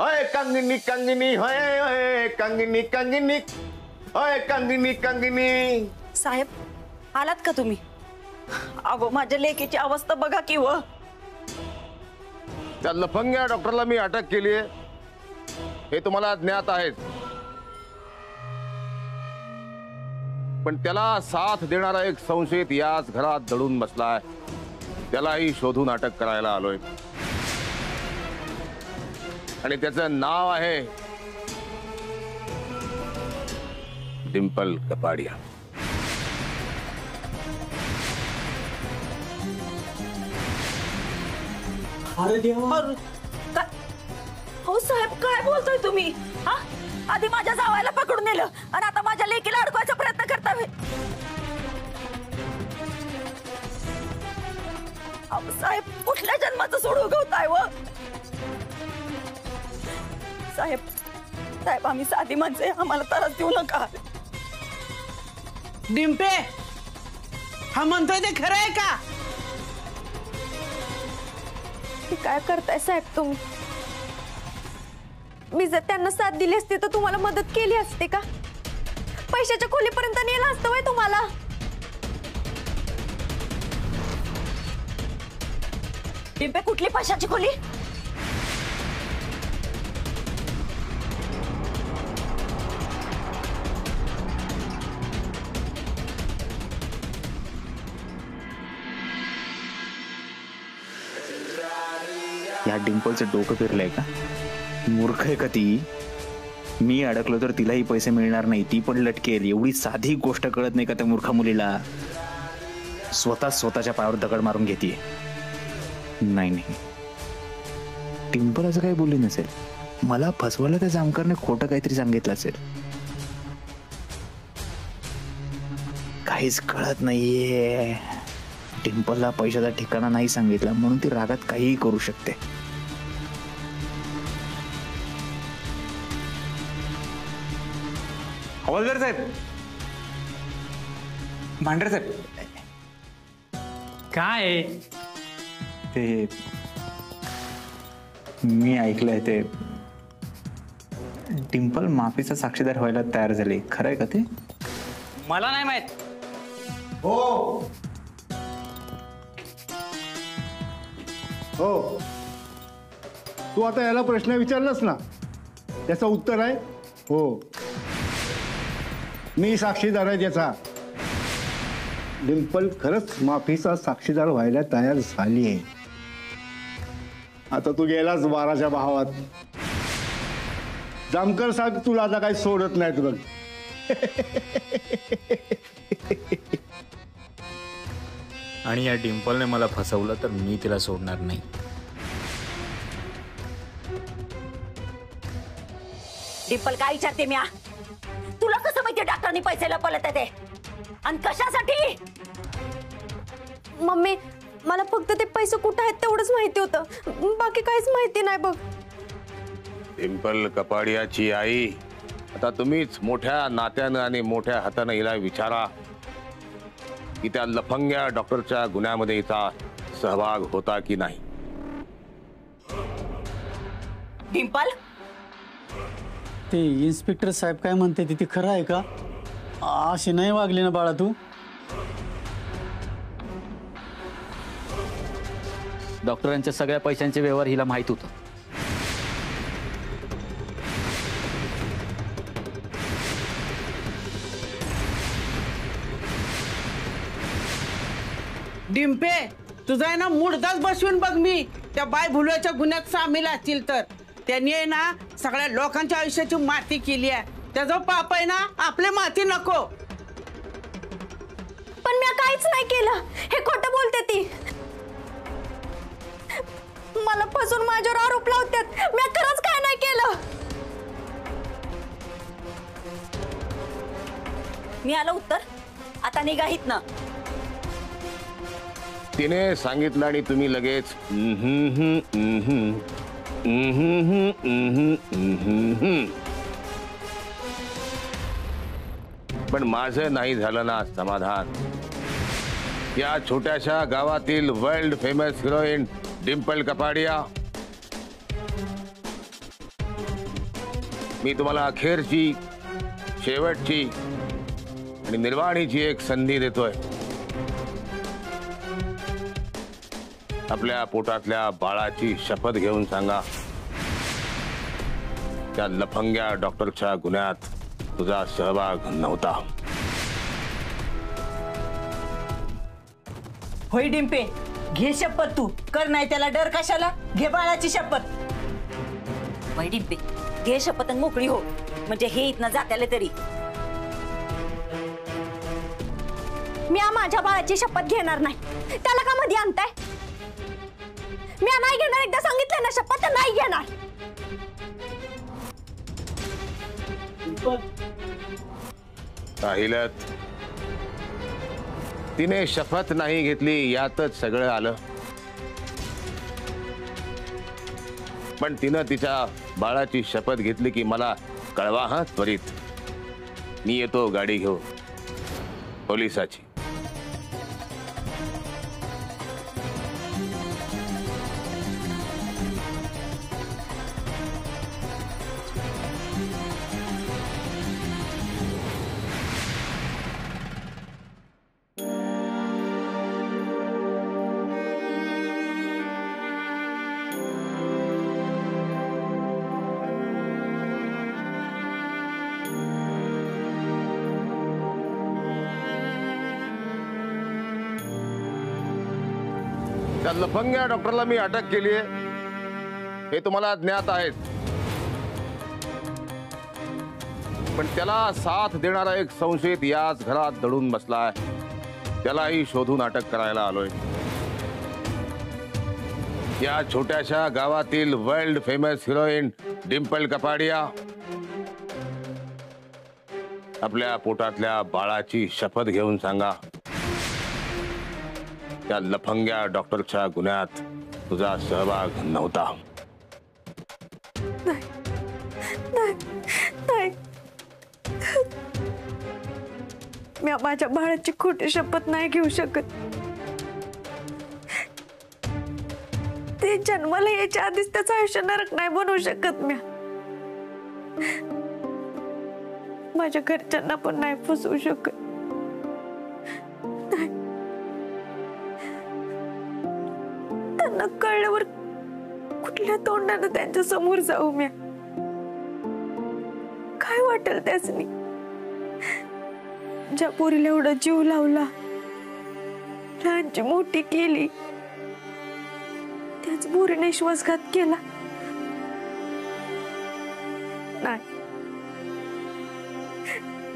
होय कंगनी कंगनी, होय होय कंगनी कंगनी, होय कंगनी कंगनी। साहेब आलात का तुम्ही? अगो माझ्या लेकीची अवस्था बघा की व। त्या लफंग्या डॉक्टरला मी अटक केली आहे हे तुम्हाला ज्ञात आहेच, पण त्याला साथ देणारा एक संशयित याच घरात दडून बसलाय, त्यालाही शोधून अटक करायला आलोय आणि त्याचं नाव आहे डिंपल कपाडिया। अरे देवा, हो साहेब काय बोलतोय तुम्ही? हा आधी माझ्या जावायला पकडून नेलं आणि आता माझ्या लेकीला अडकवायचा प्रयत्न करताय। साहेब कुठल्या जन्माचं सोड उगवताय व? साहेब साहेब आम्ही साधी माणसे, आम्हाला त्रास देऊ नका। डिंपे हा म्हणतोय ते खरं आहे का? काय करताय साहेब तुम्ही? मी जर त्यांना साथ दिली असती तर तुम्हाला मदत केली असते का? पैशाच्या खोलीपर्यंत नेलं असतं वय तुम्हाला? डिंपे कुठली पैशाची खोली? या डिंपलचं डोकं फिरलंय का? मूर्ख आहे का ती? मी अडकलो तर तिलाही पैसे मिळणार नाही, ती पण लटकेल। एवढी साधी गोष्ट कळत नाही का त्या मूर्ख मुलीला? स्वतःच्या पायावर दगड मारून घेते। नाही नाही, डिंपल असं काही बोलली नसेल, मला फसवायला त्या जामकरने खोटं काहीतरी सांगितलं असेल। काहीच कळत नाहीये। डिंपलला पैशाचा ठिकाणा नाही सांगितला म्हणून ती रागात काहीही करू शकते। हवालदार साहेब, भांडर साहेब, काय ते मी ऐकलंय ते डिंपल माफीचा साक्षीदार व्हायला तयार झाली, खरं आहे का ते? मला नाही माहित। हो हो, तू आता याला प्रश्न विचारलास ना, त्याचं उत्तर आहे हो, मी साक्षीदार आहे त्याचा। डिंपल खरंच माफीचा साक्षीदार व्हायला तयार झाली आहे। आता तू गेलास 12च्या भावात, जामकर साहेब तुला आता काही सोडत नाहीत बघ। आणि या डिंपलने मला फसवलं तर मी तिला सोडणार नाही। डिंपल काय विचारते मी? तुला कसं माहिती डॉक्टरांनी पैसे लपवले ते आणि कशासाठी? मम्मी मला फक्त ते पैसे कुठे आहेत तेवढंच माहिती होतं, बाकी काहीच माहिती नाही बघ। डिंपल कपाडियाची आई, आता तुम्हीच मोठ्या नात्यानं आणि मोठ्या हातानं हिला विचारा की त्या लफंग्या डॉक्टरच्या गुन्ह्यामध्ये हिचा सहभाग होता की नाही। डिंपल ते इन्स्पेक्टर साहेब काय म्हणते ते खरं आहे का? अशी नाही वागली ना बाळा तू? डॉक्टरांच्या सगळ्या पैशांचे व्यवहार हिला माहित होतं। डिंपे तुझा आहे ना मुडदाच बसवून बघ मी त्या बाय भुलव्याच्या गुन्ह्यात सामील असतील तर। त्यांनी आहे ना सगळ्या लोकांच्या आयुष्याची माती केली आहे, त्याचा पाप आहे ना आपले माती नको। पण मी काहीच नाही केलं, हे खोटं बोलते ती। मला फसून माझ्यावर आरोप लावतात, मी खरंच काय नाही केलं। मी आलं उत्तर, आता निघाहीत ना। तिने सांगितलं आणि तुम्ही लगेच पण माझं नाही झालं ना समाधान। या छोट्याशा गावातील world famous heroine Dimple Kapadia मी तुम्हाला अखेरची, शेवटची आणि निर्वाणीची एक संधी देतोय. आपल्या पोटातल्या बाळाची शपथ घेऊन सांगा, त्या लफंग्या डॉक्टरच्या गुन्ह्यात तुझा सहभाग नव्हता. होय डिंपे, घे शपथ तू. कर नाही त्याला डर कशाला. घे बाळाची शपथ. होय डिंपे, घे शपथ आणि मोकळी हो. म्हणजे हे इथनं जात्याले तरी. मी माझ्या बाळाची शपथ घेणार नाही. त्याला का मध्ये आणताय? मी नाही घेणार. एकदा सांगितलं ना शपथ नाही घेणार. राहिलत तिने शपथ नाही घेतली यातच सगळं आलं. पण तिनं तिच्या बाळाची शपथ घेतली की मला कळवा हा त्वरित. मी येतो गाडी घेऊन पोलिसाची. त्या लफंग्या डॉक्टरला मी अटक केली आहे हे तुम्हाला ज्ञात आहेत. पण त्याला साथ देणारा एक संशयित याच घरात दडून बसलाय. त्यालाही शोधून अटक करायला आलोय. या छोट्याशा गावातील world famous heroine Dimple Kapadia आपल्या पोटातल्या बाळाची शपथ घेऊन सांगा, त्या लफंग्या डॉक्टरच्या गुन्ह्यात तुझा सहभाग नव्हता. नाही. मी माझ्या बाळाची खोटी शपथ नाही घेऊ शकत. ते जन्माला यायच्या आधीच त्याचं आयुष्य नरक नाही बनवू शकत. मी माझ्या घरच्यांना पण नाही फसवू शकत. त्यांना कळल्यावर कुठल्या तोंडानं त्यांच्या समोर जाऊ. मी काय वाटेल त्यासनी. ज्या पोरीला एवढा जीव लावला, लहानची मोठी केली, त्याच पोरीने विश्वासघात केला. नाही,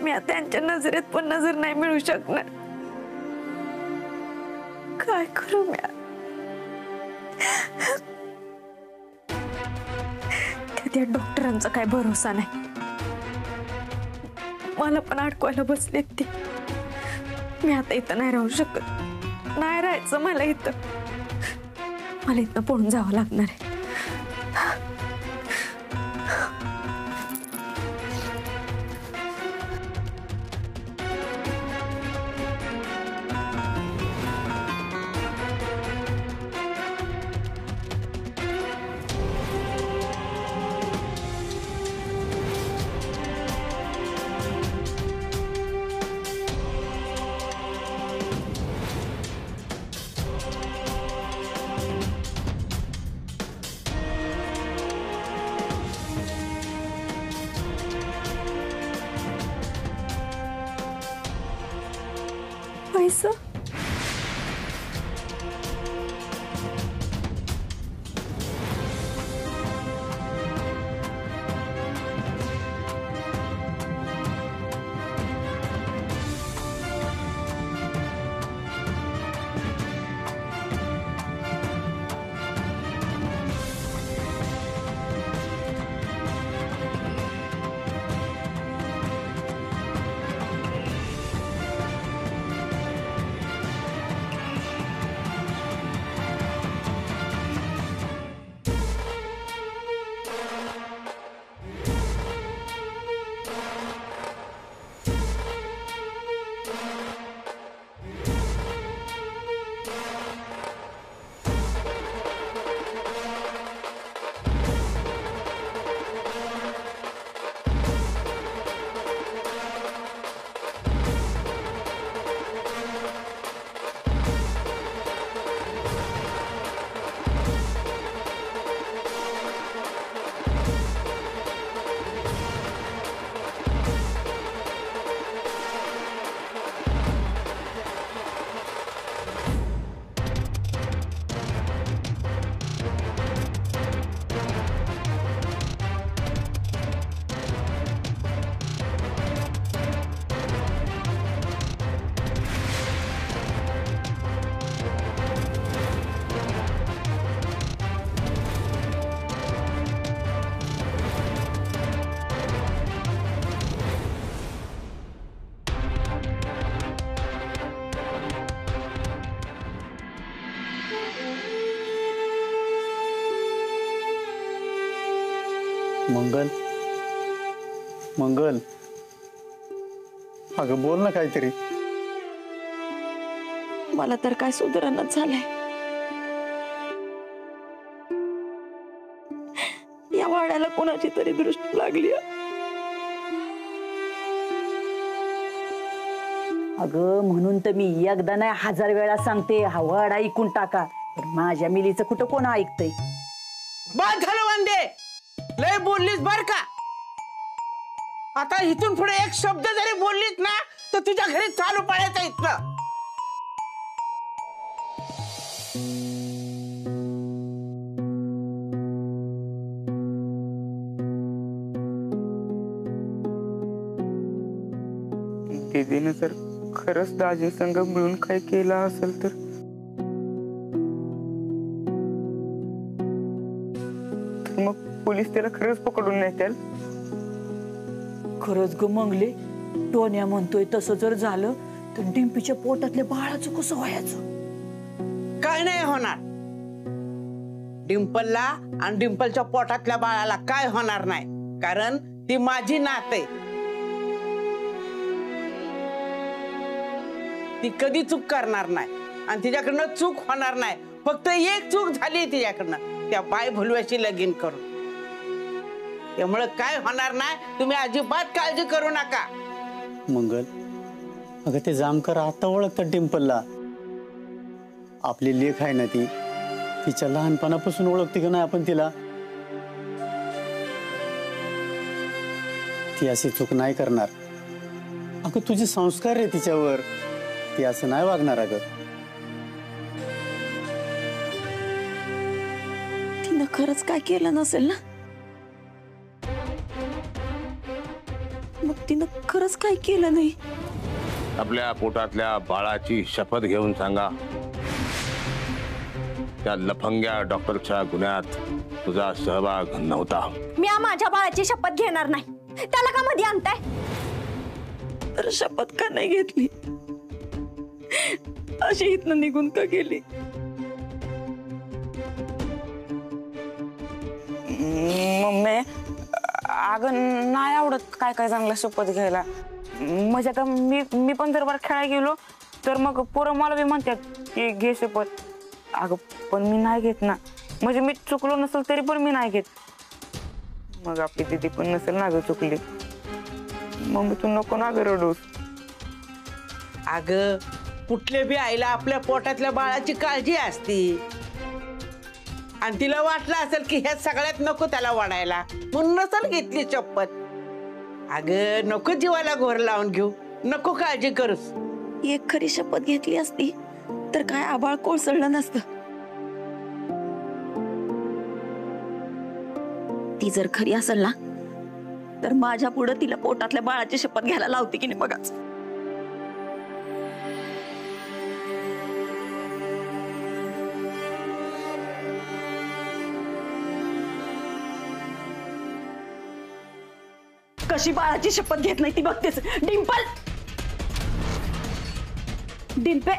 मी आता त्यांच्या नजरेत पण नजर नाही मिळू शकणार. काय करू मी? त्या डॉक्टरांचा काय भरोसा नाही. मला पण अडकवायला बसलेत ते. मी आता इथं नाही राहू शकत. नाही राहायचं मला इथं. मला इथं पळून जावं लागणार आहे. पैसा मंगल मंगल अगं बोल ना काहीतरी. मला तर काय सुधारणच झालंय. या वाड्याला कोणाची तरी दृष्टी लागली. अगं म्हणून तर मी एकदा नाही 1000 वेळा सांगते हा वाडा ऐकून टाका. पण माझ्या मिलीचं कुठं कोण ऐकतंय. बाद झालं वंदे, लय बोललीस बर का. आता इथून पुढे एक शब्द जरी बोललीस ना तर तुझ्या घरी चालू पाडायचं इथलं. दीदीने जर खरंच दाजी संग मिळून काय केलं असेल तर मग पोलीस त्याला खरंच पकडून नेतील. खरंच ग मंगले, टोन्या म्हणतोय तसं जर झालं तर डिंपीच्या पोटातल्या बाळाचं कसं व्हायचं. काय नाही होणार. डिंपलला आणि डिंपलच्या पोटातल्या बाळाला काय होणार नाही, कारण ती माझी नात आहे. ती कधी चूक करणार नाही आणि तिच्याकडनं चूक होणार नाही. फक्त एक चूक झाली तिच्याकडनं, त्या बाय भुलव्याशी लगीन करून. त्यामुळे काय होणार नाही, तुम्ही अजिबात काळजी करू नका. मंगल अगं ते जामकर आता ओळखतात डिंपलला. आपली लेख आहे ना ती, तिच्या लहानपणापासून ओळखते का नाही आपण तिला. ती अशी चूक नाही करणार. अगं तुझे संस्कार आहे तिच्यावर, ती असं नाही वागणार. अगं तिनं खरंच काय केलं नसेल ना. मग तिनं खरंच काय केलं नाही. आपल्या पोटातल्या बाळाची शपथ घेऊन सांगा, त्या लफंग्या डॉक्टरच्या गुन्ह्यात तुझा सहभाग नव्हता. मी माझ्या बाळाची शपथ घेणार नाही. त्याला का मध्ये आणताय. तर शपथ का नाही घेतली, अशी इथनं निघून का गेली. मम्मी अगं नाही आवडत काय काय चांगला शपथ घ्यायला. म्हणजे आता मी पण जर बरं खेळायला गेलो तर मग पोरं मला बी म्हणतात की घे शपथ. अगं पण मी नाही घेत ना. म्हणजे मी चुकलो नसेल तरी पण मी नाही घेत. मग आपली दिदी पण नसेल ना ग चुकली. मम्मी तू नको ना ग रडूस. अगं कुठल्या बी आईला आपल्या पोटातल्या बाळाची काळजी असती आणि तिला वाटलं असेल की ह्या सगळ्यात नको त्याला वाढायला, म्हणून नसेल घेतली शपथ. अगं नको जीवाला घोर लावून घेऊ, नको काळजी करूस. एक खरी शपथ घेतली असती तर काय आबाळ कोसळलं नसतं. ती जर खरी असेल ना तर माझ्या पुढे तिला पोटातल्या बाळाची शपथ घ्यायला लावते की नाही बघाच. कशी बाळाची शपथ घेत नाही ती बघतेच. डिंपल, डिंपे,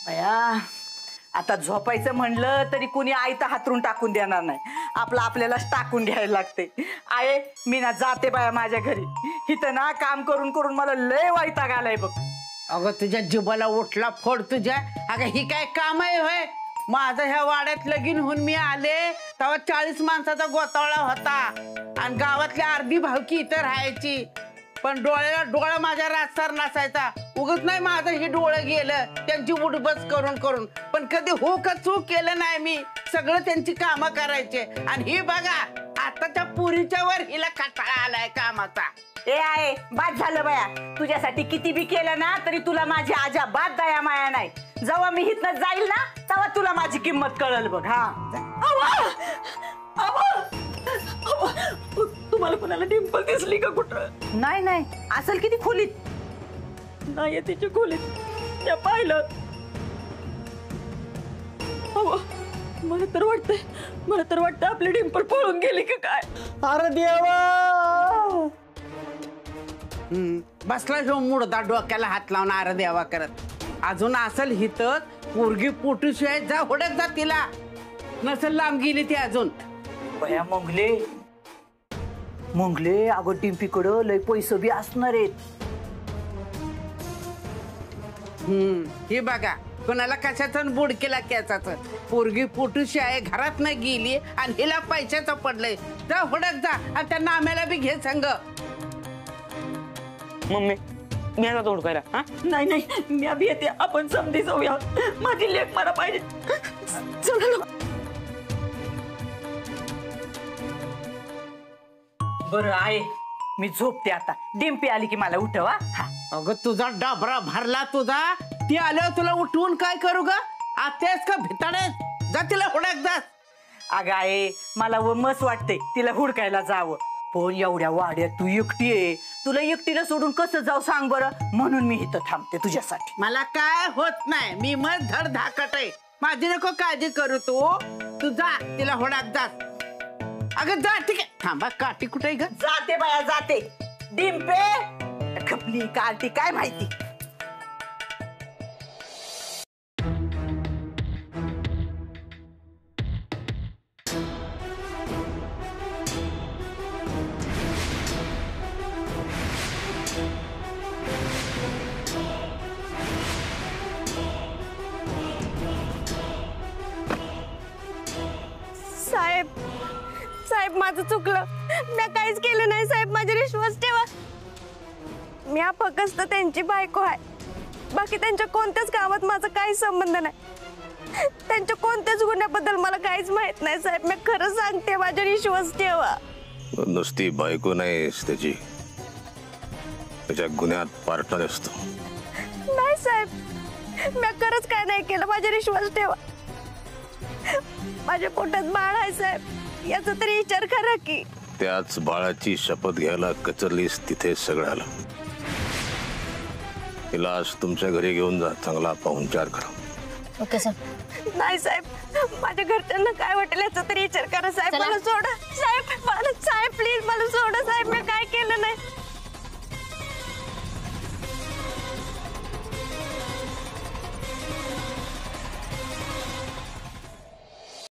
बया आता झोपायचं म्हणलं तरी कुणी आई तर हातरून टाकून देणार नाही. आपलं आपल्यालाच टाकून घ्यायला लागते. आये मी ना जाते बाया माझ्या घरी. इथं ना काम करून करून मला लय वैताग आलाय बघ. अगं तुझ्या जिबाला उठला फोड तुझ्या. अगं ही काय काम आहे होय. माझं ह्या वाड्यात लगीन होऊन मी आले तेव्हा 40 माणसाचा गोतावळा होता आणि गावातली अर्धी भावकी इथं राहायची. पण डोळ्याला डोळा माझ्या रातसार नसायचा. उगत नाही माझं हे डोळं गेलं त्यांची उडबस करून करून. पण कधी हो का चूक केलं नाही मी. सगळं त्यांची कामं करायचे. आणि ही बघा आताच्या पुरीच्या वर हिला कंटाळा आलाय कामाचा. ए आहे बाद झालं बया. तुझ्यासाठी किती बी केलं ना तरी तुला माझी अजिबात दया माया नाही. जेव्हा मी इथनं जाईल ना तेव्हा तुला माझी किंमत कळल बघ. हा तुम्हाला कोणाला डिंपल दिसली का कुठं. नाही नाही असेल किती खोलीत. नाही तिच्या खोलीत त्या पाहिलं. मला तर वाटतंय आपली डिंपल पळून गेली का काय. अरे देवा बसला ह्यो मुडदा डोक्याला हात लावून आर देवा करत. अजून असेल हितच पोरगी पोटूशिवाय जा होडत जा तिला. नसेल लांब गेली ती अजून. बया मंगले अगं डिंपीकडं लय पैसे बी असणार आहेत. हे बघा कोणाला कशाचं बुडकेला कॅचाचं. पोरगी पोटूशी आहे घरात नाही गेली आणि हिला पैशाचं पडलंय. जा होडत जा आणि त्या नाम्याला बी घे संग. मम्मी मी आता हुडकायला. हा नाही मी अभि येते. आपण समधी जाऊया. माझी लेक मला पाहिजे. चला बरं आहे मी झोपते आता. डिंपी आली की मला उठवा. अगं तुझा डाबरा भरला तुझा. ती आल्यावर तुला उठवून काय करू ग? आतेच का भिताडेस? जा तिला हुडक जा. अगं आहे मला मस्त वाटते तिला हुडकायला जावं. पण एवढ्या वाड्यात तू एकटी आहे. तुला एकटीला सोडून कसं जाऊ सांग बरं. म्हणून मी इथं थांबते तुझ्यासाठी. मला काय होत नाही. मी मग धड धाकट आहे. माझी नको काळजी करू तू जा तिला हुडक जा. अगं जा ठीक आहे. थांबा काठी कुठे ग? जाते बाया जाते. डिंपे खपली काठी काय माहिती. साहेब माझं चुकलं. मी काहीच केलं नाही साहेब. माझ्यावर विश्वास ठेवा. मी हा फक्त त्यांची बायको आहे. बाकी त्यांच्या कोणत्याच कामात माझा काही संबंध नाही. त्यांच्या कोणत्याच गुन्ह्याबद्दल मला काहीच माहित नाही साहेब. मी खरं सांगते माझ्यावर विश्वास ठेवा. नुसती बायको नाहीस त्याची. त्याच्या गुन्ह्यात पार्टनर असतो. नाही साहेब मी खरंच काय नाही केलं. माझ्यावर विश्वास ठेवा. माझ्या पोटात बाळ आहे साहेब. याचा तरी विचार करा की. त्याच बाळाची शपथ घ्यायला कचरलीस तिथे सगळ्याला. तिला आज तुमच्या घरी घेऊन जा. चांगला पाहुणचार करा. Okay sir. नाही साहेब माझ्या घरच्यांना काय वाटेल याचा तरी विचार करा साहेब. मला सोडा साहेब. मला साहेब प्लीज मला सोडा साहेब. मी काय केलं नाही